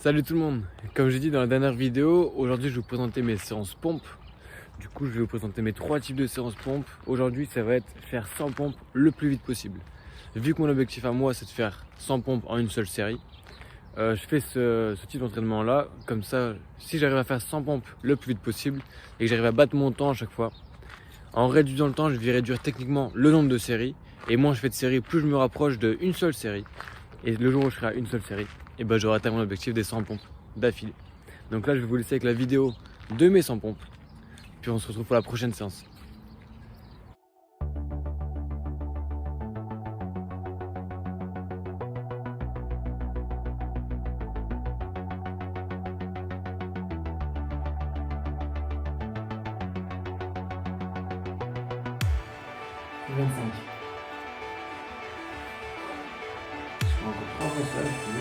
Salut tout le monde. Comme j'ai dit dans la dernière vidéo, aujourd'hui je vais vous présenter mes séances pompes. Du coup je vais vous présenter mes 3 types de séances pompes. Aujourd'hui ça va être faire 100 pompes le plus vite possible. Vu que mon objectif à moi c'est de faire 100 pompes en une seule série, je fais ce type d'entraînement là. Comme ça, si j'arrive à faire 100 pompes le plus vite possible et que j'arrive à battre mon temps à chaque fois, en réduisant le temps je vais réduire techniquement le nombre de séries. Et moins je fais de séries, plus je me rapproche d'une seule série. Et le jour où je serai à une seule série, et ben j'aurai atteint mon objectif des 100 pompes d'affilée. Donc là je vais vous laisser avec la vidéo de mes 100 pompes. Puis on se retrouve pour la prochaine séance. Je fais encore 3 fois ça, je peux.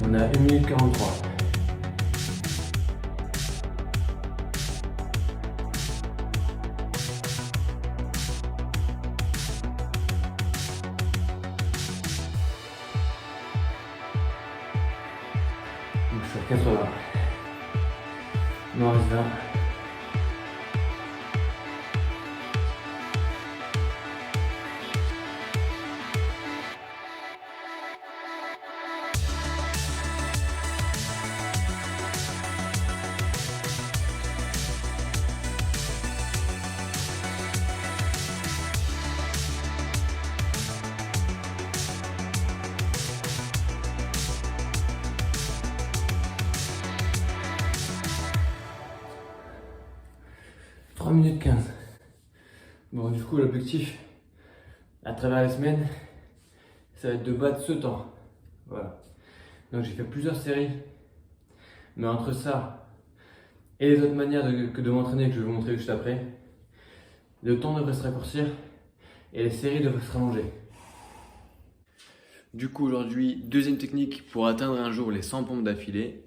On a 1 minute 43. Donc je suis à 80. Il m'en reste 20. Minutes 15. Bon, du coup, l'objectif à travers la semaine, ça va être de battre ce temps. Voilà. Donc, j'ai fait plusieurs séries, mais entre ça et les autres manières de m'entraîner que je vais vous montrer juste après, le temps devrait se raccourcir et les séries devraient se rallonger. Du coup, aujourd'hui, deuxième technique pour atteindre un jour les 100 pompes d'affilée,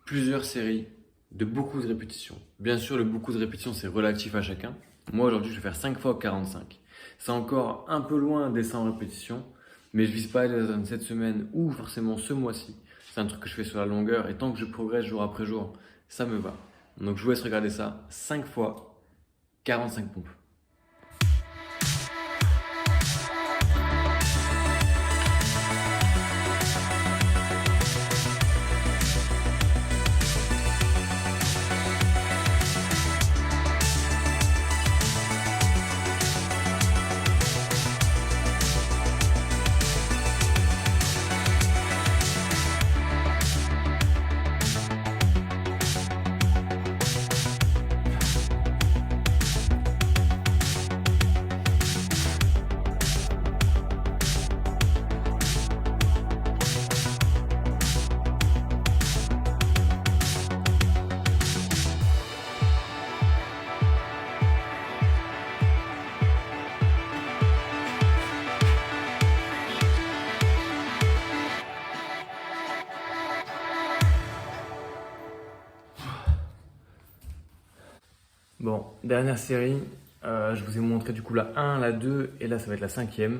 plusieurs séries de beaucoup de répétitions. Bien sûr, le beaucoup de répétitions, c'est relatif à chacun. Moi, aujourd'hui, je vais faire 5 fois 45. C'est encore un peu loin des 100 répétitions, mais je vise pas à les atteindre cette semaine ou forcément ce mois-ci. C'est un truc que je fais sur la longueur et tant que je progresse jour après jour, ça me va. Donc, je vous laisse regarder ça. 5 fois 45 pompes. Bon, dernière série, je vous ai montré du coup la 1, la 2 et là ça va être la 5e.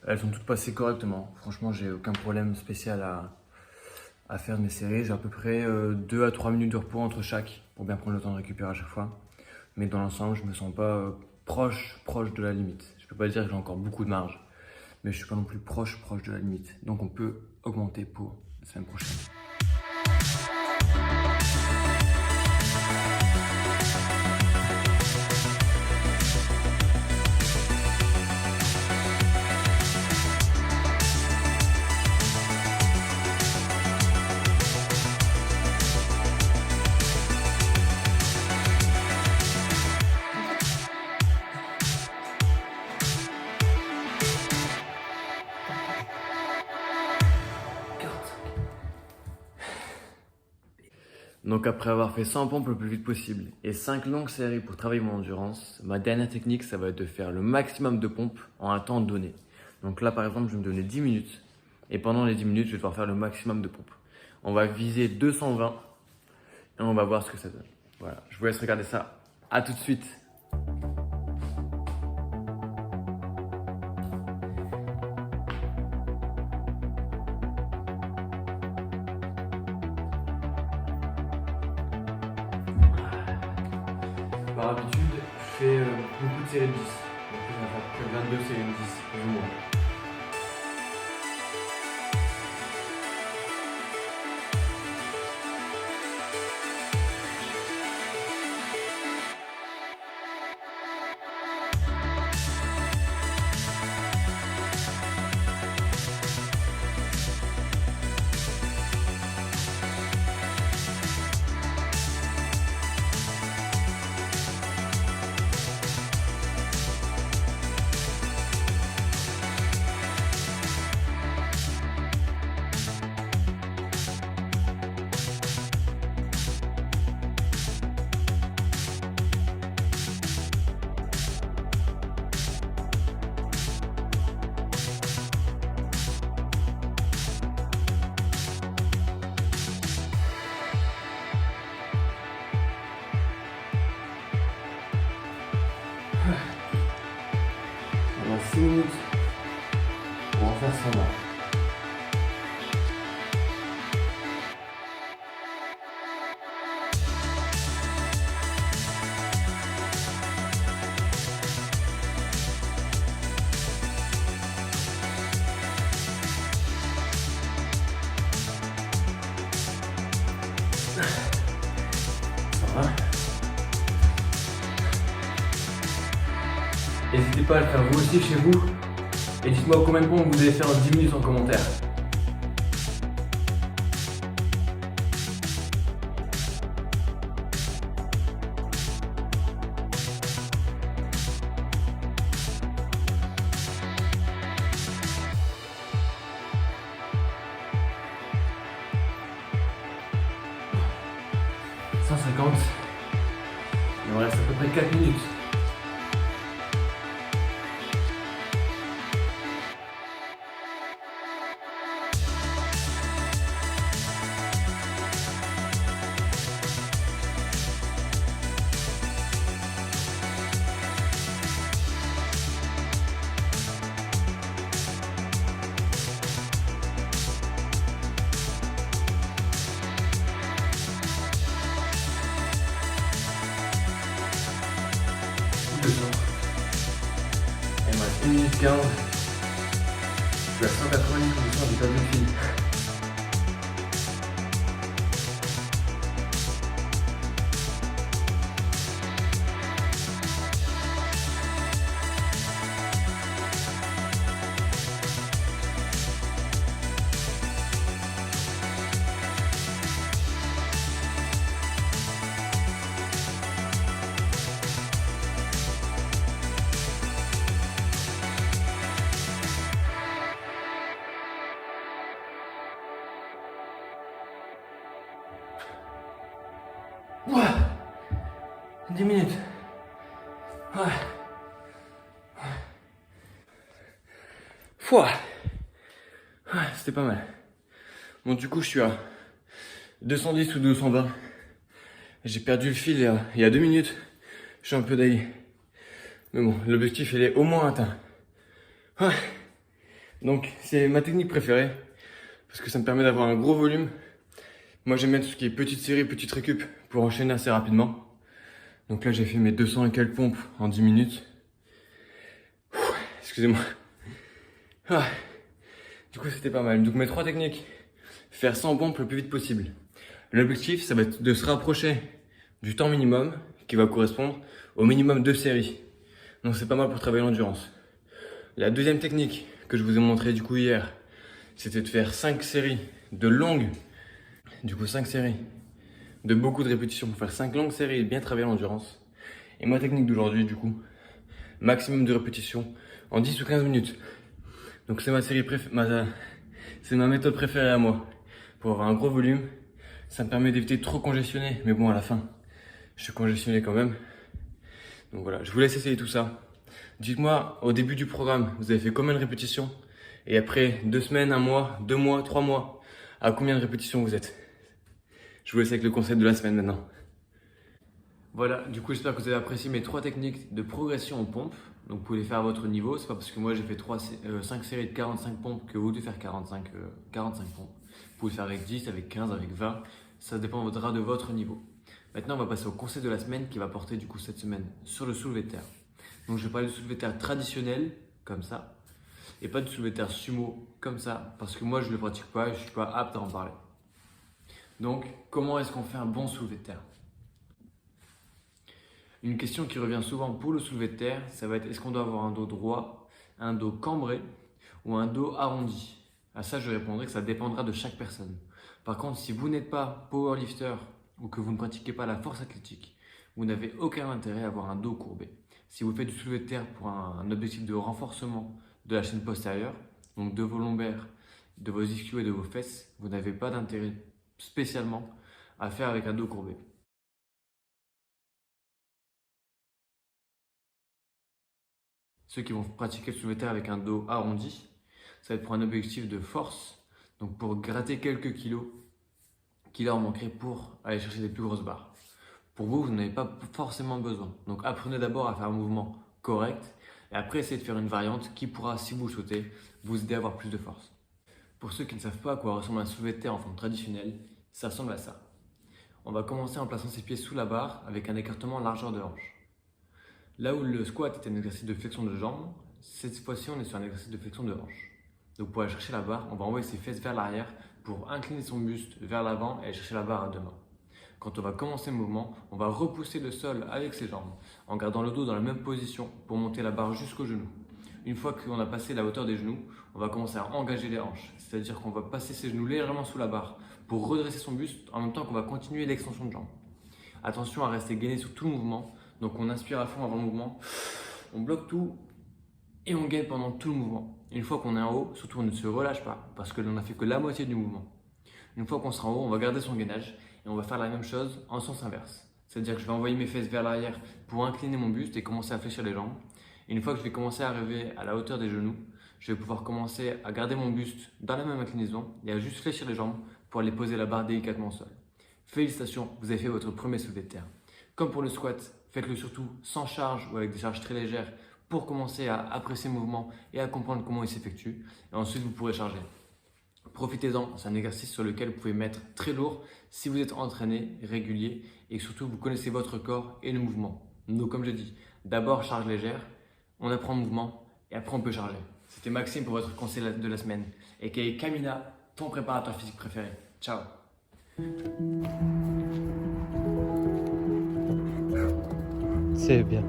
Elles sont toutes passées correctement. Franchement, j'ai aucun problème spécial à faire mes séries. J'ai à peu près 2 à 3 minutes de repos entre chaque pour bien prendre le temps de récupérer à chaque fois. Mais dans l'ensemble, je me sens pas proche de la limite. Je peux pas dire que j'ai encore beaucoup de marge, mais je suis pas non plus proche de la limite. Donc on peut augmenter pour la semaine prochaine. Donc après avoir fait 100 pompes le plus vite possible et 5 longues séries pour travailler mon endurance, ma dernière technique, ça va être de faire le maximum de pompes en un temps donné. Donc là, par exemple, je vais me donner 10 minutes et pendant les 10 minutes, je vais devoir faire le maximum de pompes. On va viser 220 et on va voir ce que ça donne. Voilà, je vous laisse regarder ça. À tout de suite. Par habitude, je fais beaucoup de séries de 10. Donc je vais faire 22 séries de 10, plus ou moins. On a 6 minutes pour en faire 100 barres. Ça va. N'hésitez pas à le faire vous aussi chez vous. Et dites-moi combien de pompes vous avez fait en 10 minutes en commentaire. « 150. Il me reste à peu près 4 minutes. Et il me reste 1 minute 15. Je suis à 190 conditions, j'ai pas vu le fil. Ouais. 10 minutes. Ouais. Fouah. Ouais, c'était pas mal. Bon, du coup, je suis à 210 ou 220. J'ai perdu le fil il y a 2 minutes. Je suis un peu daillé. Mais bon, l'objectif, il est au moins atteint. Ouais. Donc, c'est ma technique préférée. Parce que ça me permet d'avoir un gros volume. Moi, j'aime bien tout ce qui est petite série, petite récup pour enchaîner assez rapidement. Donc là, j'ai fait mes 200 et quelques pompes en 10 minutes. Excusez-moi. Ah. Du coup, c'était pas mal. Donc mes 3 techniques. Faire 100 pompes le plus vite possible. L'objectif, ça va être de se rapprocher du temps minimum qui va correspondre au minimum de séries. Donc c'est pas mal pour travailler l'endurance. La deuxième technique que je vous ai montré du coup hier, c'était de faire 5 séries de longues. Du coup 5 séries de beaucoup de répétitions pour faire 5 longues séries et bien travailler l'endurance. Et ma technique d'aujourd'hui du coup, maximum de répétitions en 10 ou 15 minutes. Donc c'est ma série c'est ma méthode préférée à moi pour avoir un gros volume, Ça me permet d'éviter de trop congestionner, mais bon, à la fin, je suis congestionné quand même. Donc voilà, je vous laisse essayer tout ça. Dites-moi, au début du programme, vous avez fait combien de répétitions? Et après 2 semaines, 1 mois, 2 mois, 3 mois, à combien de répétitions vous êtes? Je vous laisse avec le concept de la semaine maintenant. Voilà, du coup j'espère que vous avez apprécié mes 3 techniques de progression en pompe. Donc vous pouvez les faire à votre niveau, c'est pas parce que moi j'ai fait 5 séries de 45 pompes que vous devez faire 45 pompes. Vous pouvez faire avec 10, avec 15, avec 20, ça dépendra de votre niveau. Maintenant on va passer au conseil de la semaine qui va porter du coup cette semaine sur le soulevé de terre. Donc je vais parler du soulevé de terre traditionnel, comme ça, et pas du soulevé de terre sumo, comme ça, parce que moi je ne le pratique pas et je ne suis pas apte à en parler. Donc comment est-ce qu'on fait un bon soulevé de terre? Une question qui revient souvent pour le soulevé de terre, ça va être est-ce qu'on doit avoir un dos droit, un dos cambré ou un dos arrondi? À ça, je répondrai que ça dépendra de chaque personne. Par contre, si vous n'êtes pas powerlifter ou que vous ne pratiquez pas la force athlétique, vous n'avez aucun intérêt à avoir un dos courbé. Si vous faites du soulevé de terre pour un objectif de renforcement de la chaîne postérieure, donc de vos lombaires, de vos ischios et de vos fesses, vous n'avez pas d'intérêt spécialement à faire avec un dos courbé. Ceux qui vont pratiquer le soulevé de terre avec un dos arrondi, ça va être pour un objectif de force, donc pour gratter quelques kilos qui leur manqueraient pour aller chercher des plus grosses barres. Pour vous, vous n'en avez pas forcément besoin. Donc apprenez d'abord à faire un mouvement correct et après essayez de faire une variante qui pourra, si vous le souhaitez, vous aider à avoir plus de force. Pour ceux qui ne savent pas à quoi ressemble un soulevé de terre en forme traditionnelle, ça ressemble à ça. On va commencer en plaçant ses pieds sous la barre avec un écartement largeur de hanche. Là où le squat est un exercice de flexion de jambes, cette fois-ci on est sur un exercice de flexion de hanche. Donc pour aller chercher la barre, on va envoyer ses fesses vers l'arrière pour incliner son buste vers l'avant et aller chercher la barre à 2 mains. Quand on va commencer le mouvement, on va repousser le sol avec ses jambes en gardant le dos dans la même position pour monter la barre jusqu'au genou. Une fois qu'on a passé la hauteur des genoux, on va commencer à engager les hanches, c'est-à-dire qu'on va passer ses genoux légèrement sous la barre pour redresser son buste en même temps qu'on va continuer l'extension de jambes. Attention à rester gainé sur tout le mouvement. Donc on inspire à fond avant le mouvement, on bloque tout et on gaine pendant tout le mouvement. Une fois qu'on est en haut, surtout on ne se relâche pas parce que l'on n'a fait que la moitié du mouvement. Une fois qu'on sera en haut, on va garder son gainage et on va faire la même chose en sens inverse. C'est-à-dire que je vais envoyer mes fesses vers l'arrière pour incliner mon buste et commencer à fléchir les jambes. Et une fois que je vais commencer à arriver à la hauteur des genoux, je vais pouvoir commencer à garder mon buste dans la même inclinaison et à juste fléchir les jambes pour aller poser la barre délicatement au sol. Félicitations, vous avez fait votre premier soulevé de terre. Comme pour le squat, faites-le surtout sans charge ou avec des charges très légères pour commencer à apprécier le mouvement et à comprendre comment il s'effectue. Et ensuite, vous pourrez charger. Profitez-en, c'est un exercice sur lequel vous pouvez mettre très lourd si vous êtes entraîné, régulier et surtout vous connaissez votre corps et le mouvement. Donc comme je dis, d'abord charge légère, on apprend le mouvement et après on peut charger. C'était Maxime pour votre conseil de la semaine et Kamina, ton préparateur physique préféré. Ciao. C'est bien.